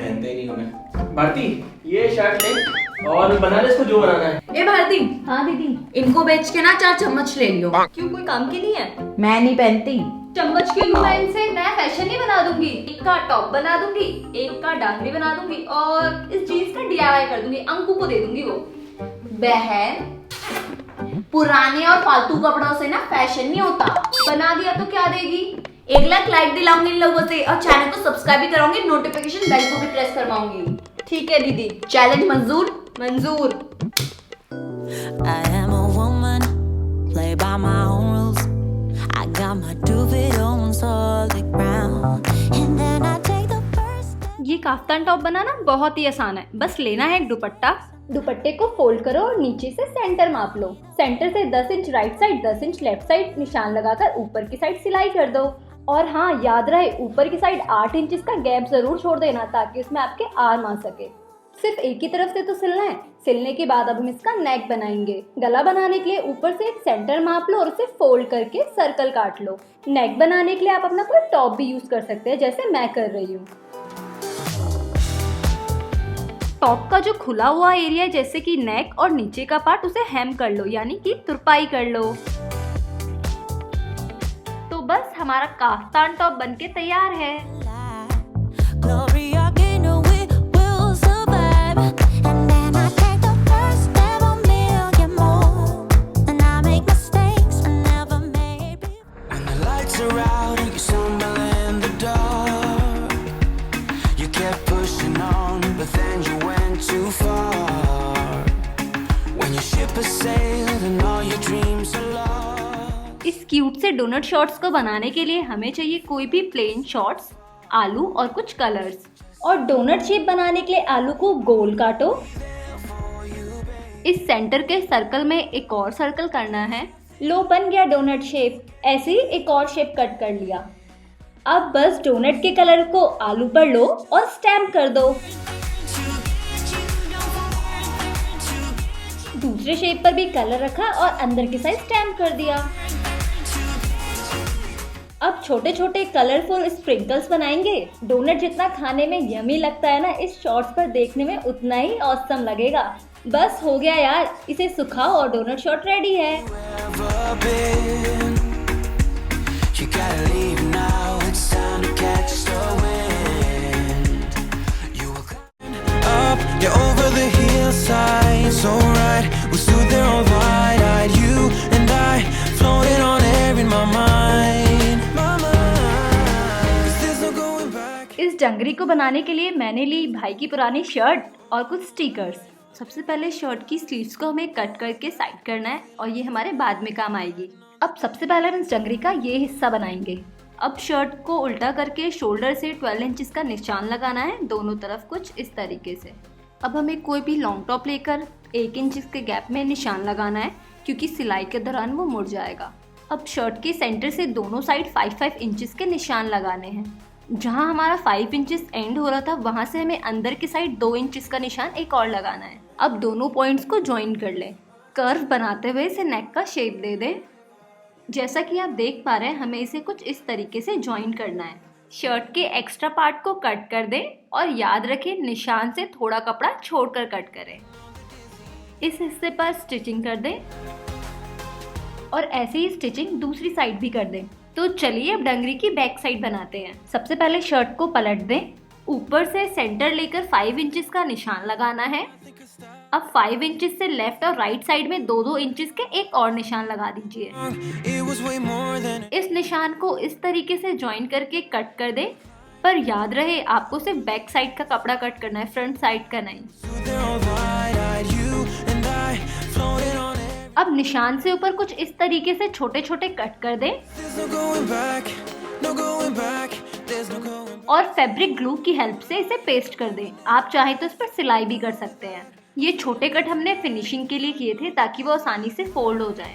पहनते ही नहीं हमें। भारती ये शर्ट ले और बना ले इसको जो बनाना है। ए भारती, हाँ दीदी। इनको बेच के ना 4 चम्मच ले लियो। क्यों, कोई काम के नहीं है? मैं नहीं पहनती। चम्मच के लूँ मैं इनसे नया फैशन ही बना दूंगी। एक का टॉप बना दूंगी, एक का डांगरी बना दूंगी और इस जीन्स का DIY कर दूंगी, अंकु को दे दूंगी वो। बहन, पुराने और फालतू कपड़ों से ना फैशन नहीं होता। बना दिया तो क्या देगी? 1 लाख लाइक दिलाऊंगी इन लोगों से और चैनल को सब्सक्राइब भी कराऊंगी, नोटिफिकेशन बेल को भी प्रेस करवाऊंगी। ठीक है दीदी। चैलेंज मंजूर? मंजूर। I am a woman, play by my own rules. I got my stupid on solid ground, and then I take the first step. ये काफ्तान टॉप बनाना बहुत ही आसान है। बस लेना है एक दुपट्टा, दुपट्टे को फोल्ड करो और नीचे से सेंटर माप लो। सेंटर से 10 inch right side, 10 inch left side निशान लगाकर ऊपर की साइड सिलाई कर दो। और हाँ, याद रहे ऊपर की साइड 8 इंच का गैप जरूर छोड़ देना ताकि उसमें आपके आर्म आ सके। सिर्फ एक ही तरफ से तो सिलना है। सिलने के बाद अब हम इसका नेक बनाएंगे। गला बनाने के लिए ऊपर से एक सेंटर माप लो और उसे फोल्ड करके सर्कल काट लो। नेक बनाने के लिए आप अपना कोई टॉप भी यूज कर सकते हैं, जैसे मैं कर रही हूँ। टॉप का जो खुला हुआ एरिया है जैसे कि नेक और नीचे का पार्ट, उसे हेम कर लो, यानी कि तुरपाई कर लो। तो बस हमारा काफ्तान टॉप बनके तैयार है। Gloria gainer, we will survive, and then I take the first step, a million more, and I make mistakes I never made before. When the lights are out and you stumble in the dark, you kept pushing on, but then you went too far. When your ship has sailed and all your dreams are lost. इस cute से donut shorts को बनाने के लिए हमें चाहिए कोई भी प्लेन शॉर्ट्स, आलू और कुछ कलर्स। और डोनट शेप बनाने के लिए आलू को गोल काटो। इस सेंटर के सर्कल में एक और सर्कल करना है। लो, बन गया डोनट शेप। ऐसे ही एक और शेप कट कर लिया। अब बस डोनट के कलर को आलू पर लो और स्टैम्प कर दो। दूसरे शेप पर भी कलर रखा और अंदर की साइड स्टैम्प कर दिया। अब छोटे छोटे कलरफुल स्प्रिंकल्स बनाएंगे। डोनट जितना खाने में यमी लगता है ना, इस शॉर्ट्स पर देखने में उतना ही ऑसम लगेगा। बस हो गया यार, इसे सुखाओ और डोनट शॉर्ट रेडी है। Ever been. You gotta leave now, it's time to catch the wind. You were climbing up, you're over the hillside, so right. We stood there all wide-eyed, you and I, floating on air in my mind. My mind. 'Cause there's no going back. इस dungaree को बनाने के लिए मैंने ली भाई की पुरानी shirt और कुछ स्टिकर्स। सबसे पहले शर्ट की स्लीव्स को हमें कट करके साइड करना है और ये हमारे बाद में काम आएगी। अब सबसे पहले हम इस डंगरी का ये हिस्सा बनाएंगे। अब शर्ट को उल्टा करके शोल्डर से 12 इंच का निशान लगाना है दोनों तरफ, कुछ इस तरीके से। अब हमें कोई भी लॉन्ग टॉप लेकर 1 इंच के गैप में निशान लगाना है, क्योंकि सिलाई के दौरान वो मुड़ जाएगा। अब शर्ट के सेंटर से दोनों साइड 5-5 इंच के निशान लगाने हैं। जहां हमारा 5 इंचेस एंड हो रहा था, वहां से हमें अंदर की साइड 2 इंच का निशान एक और लगाना है। अब दोनों पॉइंट्स को ज्वाइन कर लें। कर्व बनाते हुए इसे नेक का शेप दे दें। जैसा कि आप देख पा रहे हैं, हमें इसे कुछ इस तरीके से ज्वाइन करना है। शर्ट के एक्स्ट्रा पार्ट को कट कर दें और याद रखें निशान से थोड़ा कपड़ा छोड़कर कट करें। इस हिस्से पर स्टिचिंग कर दें और ऐसे ही स्टिचिंग दूसरी साइड भी कर दें। तो चलिए अब डंगरी की बैक साइड बनाते हैं। सबसे पहले शर्ट को पलट दें। ऊपर से सेंटर लेकर 5 इंचेस का निशान लगाना है। अब 5 इंचेस से लेफ्ट और राइट साइड में 2-2 इंचेस के एक और निशान लगा दीजिए। It was way more than. इस निशान को इस तरीके से ज्वाइन करके कट कर दें, पर याद रहे आपको सिर्फ बैक साइड का कपड़ा कट करना है, फ्रंट साइड का नहीं। Stood there all wide-eyed, you and I, floating on air. अब निशान से ऊपर कुछ इस तरीके से छोटे छोटे कट कर दें There's no going back, no going back. There's no going. और फैब्रिक ग्लू की हेल्प से इसे पेस्ट कर दें। आप चाहें तो इस पर सिलाई भी कर सकते हैं। ये छोटे कट हमने फिनिशिंग के लिए किए थे ताकि वो आसानी से फोल्ड हो जाए।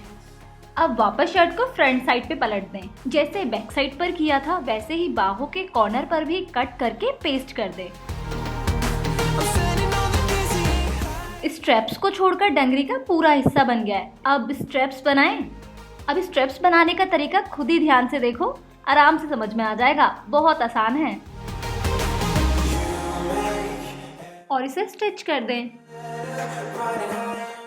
अब वापस शर्ट को फ्रंट साइड पे पलट दें। जैसे बैक साइड पर किया था वैसे ही बाहों के कॉर्नर पर भी कट करके पेस्ट कर दें। I'm standing on the dizzy. Straps को छोड़कर डंगरी का पूरा हिस्सा बन गया है। अब स्ट्रैप्स बनाएं। अब स्ट्रैप्स बनाने का तरीका खुद ही ध्यान से देखो, आराम से समझ में आ जाएगा। बहुत आसान है। और इसे स्टिच कर दें।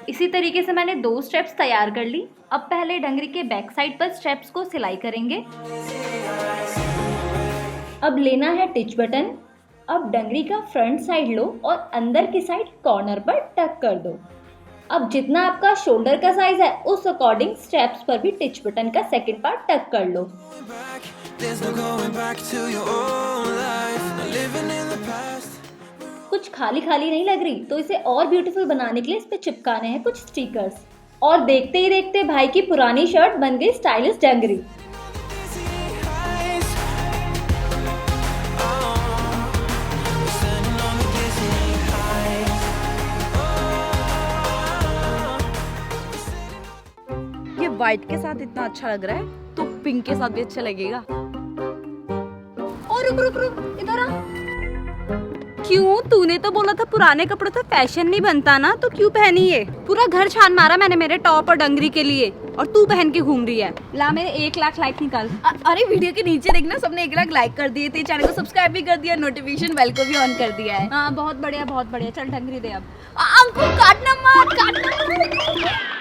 इसी तरीके से मैंने 2 स्टेप्स तैयार कर ली। अब पहले डंगरी के बैक साइड पर स्टेप्स को सिलाई करेंगे। अब लेना है टिच बटन। अब डंगरी का फ्रंट साइड लो और अंदर की साइड कॉर्नर पर टक कर दो। अब जितना आपका शोल्डर का साइज है उस अकॉर्डिंग स्टेप्स पर भी टिच बटन का सेकंड पार्ट टक कर लो। There's no going back to your old life, not living in the past. कुछ खाली खाली नहीं लग रही तो इसे और ब्यूटीफुल बनाने के लिए इस पे चिपकाने हैं कुछ स्टिकर्स। और देखते ही देखते भाई की पुरानी शर्ट बन गई स्टाइलिश डंगरी। ये व्हाइट के साथ इतना अच्छा लग रहा है तो पिंक के साथ भी अच्छा लगेगा। और रुक रुक रुक, इधर आ। क्यों? तूने तो बोला था पुराने कपड़ों से फैशन नहीं बनता ना, तो क्यों पहनी ये? पूरा घर छान मारा मैंने मेरे टॉप और डंगरी के लिए, और तू पहन के घूम रही है। ला मेरे 1 लाख लाइक निकाल। अरे वीडियो के नीचे देखना, सबने 1 लाख लाइक कर दिए थे, चैनल को सब्सक्राइब भी कर दिया, नोटिफिकेशन बेल को भी ऑन कर दिया है। हाँ बहुत बढ़िया बहुत बढ़िया। चल डंगरी दे अब। अंकुर काटना मत, काटना मत।